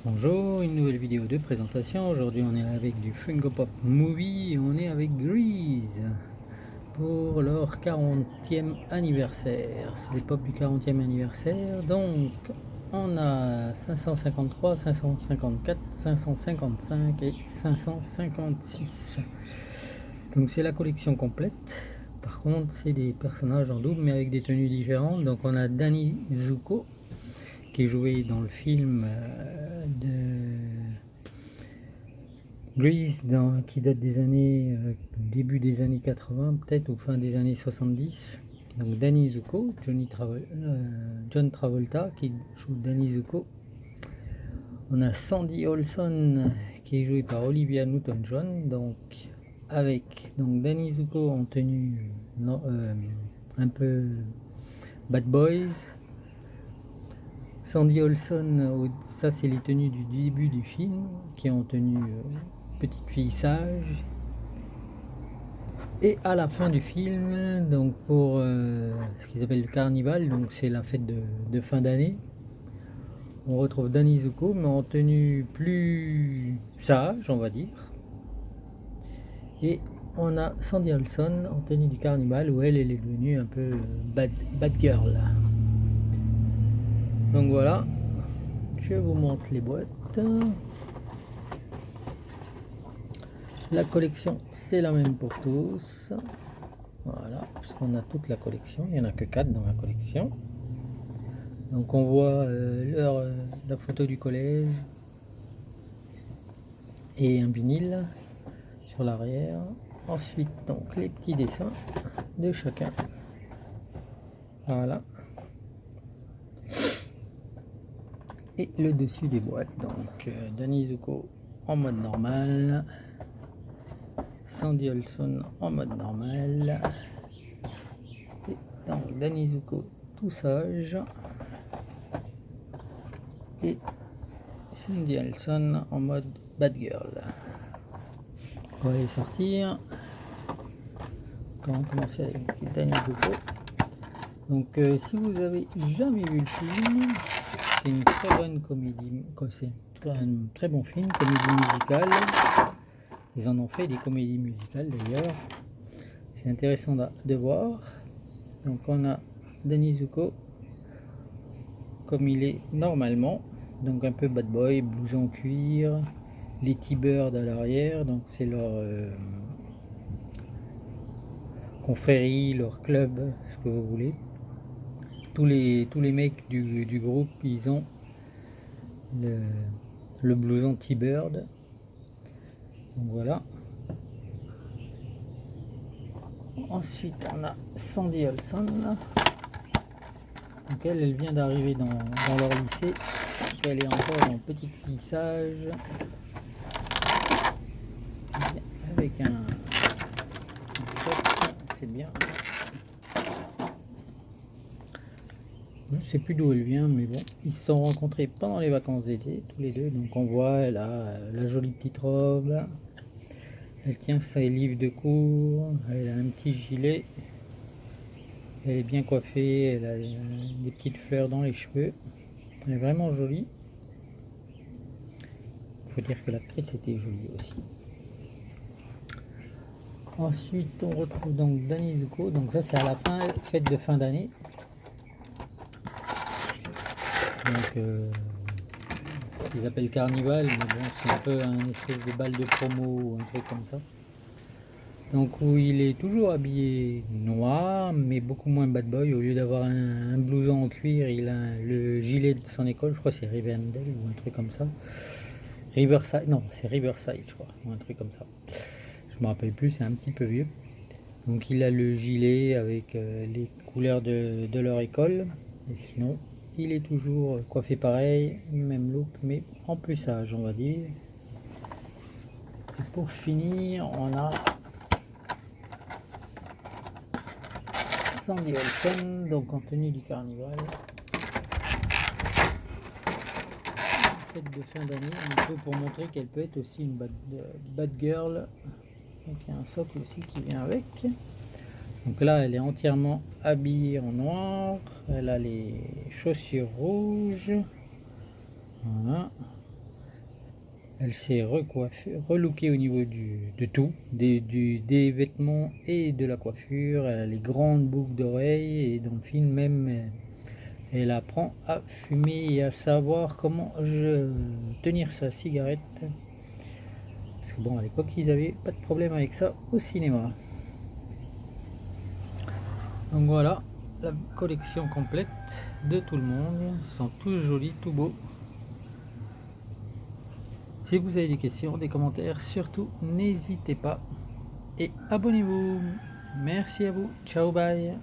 Bonjour, une nouvelle vidéo de présentation. Aujourd'hui on est avec du Funko Pop Movie et on est avec Grease pour leur 40e anniversaire. C'est les pop du 40e anniversaire. Donc on a 553, 554, 555 et 556. Donc c'est la collection complète. Par contre c'est des personnages en double mais avec des tenues différentes. Donc on a Danny Zuko qui est joué dans le film de Grease qui date des années début des années 80 peut-être ou fin des années 70. Donc Danny Zuko, John Travolta qui joue Danny Zuko. On a Sandy Olson qui est joué par Olivia Newton-John, donc avec Danny Zuko en tenue un peu Bad Boys. Sandy Olson, ça c'est les tenues du début du film, qui est en tenue petite fille sage. Et à la fin du film, donc pour ce qu'ils appellent le carnival, donc c'est la fête de fin d'année, on retrouve Danny Zuko, mais en tenue plus sage, on va dire. Et on a Sandy Olson en tenue du carnival, où elle est devenue un peu bad girl. Donc voilà, je vous montre les boîtes. La collection c'est la même pour tous. Voilà, puisqu'on a toute la collection, il n'y en a que 4 dans la collection. Donc on voit la photo du collège et un vinyle sur l'arrière. Ensuite donc les petits dessins de chacun. Voilà. Et le dessus des boîtes. Donc Danny Zuko en mode normal. Sandy Olson en mode normal. Et donc Danny Zuko tout sage. Et Sandy Olson en mode bad girl. On va les sortir. On va commencer avec Danny Zuko. Donc si vous avez jamais vu le film, c'est une très bonne comédie, c'est un très bon film, comédie musicale. Ils en ont fait des comédies musicales d'ailleurs. C'est intéressant de voir. Donc on a Danny Zuko comme il est normalement, donc un peu bad boy, blouson cuir, les T-Birds à l'arrière, donc c'est leur confrérie, leur club, ce que vous voulez. Tous les mecs du groupe, ils ont le blouson T-Bird. Donc voilà. Ensuite, on a Sandy Olson. Donc elle vient d'arriver dans leur lycée. Donc elle est encore en petite lissage. Avec un set, c'est bien. Je ne sais plus d'où elle vient, mais bon, ils se sont rencontrés pendant les vacances d'été, tous les deux. Donc on voit, elle a la jolie petite robe. Elle tient ses livres de cours. Elle a un petit gilet. Elle est bien coiffée. Elle a des petites fleurs dans les cheveux. Elle est vraiment jolie. Il faut dire que l'actrice était jolie aussi. Ensuite, on retrouve donc Danny Zuko. Donc ça, c'est à la fin, fête de fin d'année. Donc, ils appellent carnival, mais bon, c'est un peu un espèce de bal de promo ou un truc comme ça. Donc où il est toujours habillé noir, mais beaucoup moins bad boy. Au lieu d'avoir un blouson en cuir, il a le gilet de son école. Je crois que c'est Rivendell ou un truc comme ça. Riverside, non, c'est Riverside, je crois, ou un truc comme ça. Je me rappelle plus, c'est un petit peu vieux. Donc il a le gilet avec les couleurs de leur école. Et sinon, il est toujours coiffé pareil, même look, mais en plus sage, on va dire. Et pour finir, on a Sandy Olson, donc en tenue du carnival. Fête de fin d'année, un peu pour montrer qu'elle peut être aussi une bad girl. Donc il y a un socle aussi qui vient avec. Donc là, elle est entièrement habillée en noir. Elle a les chaussures rouges. Voilà. Elle s'est recoiffée, relookée au niveau de tout, des vêtements et de la coiffure. Elle a les grandes boucles d'oreilles et dans le film même, elle apprend à fumer et à savoir comment tenir sa cigarette. Parce que bon, à l'époque, ils n'avaient pas de problème avec ça au cinéma. Donc voilà, la collection complète de tout le monde. Ils sont tous jolis, tout beaux. Si vous avez des questions, des commentaires, surtout n'hésitez pas. Et abonnez-vous. Merci à vous. Ciao, bye.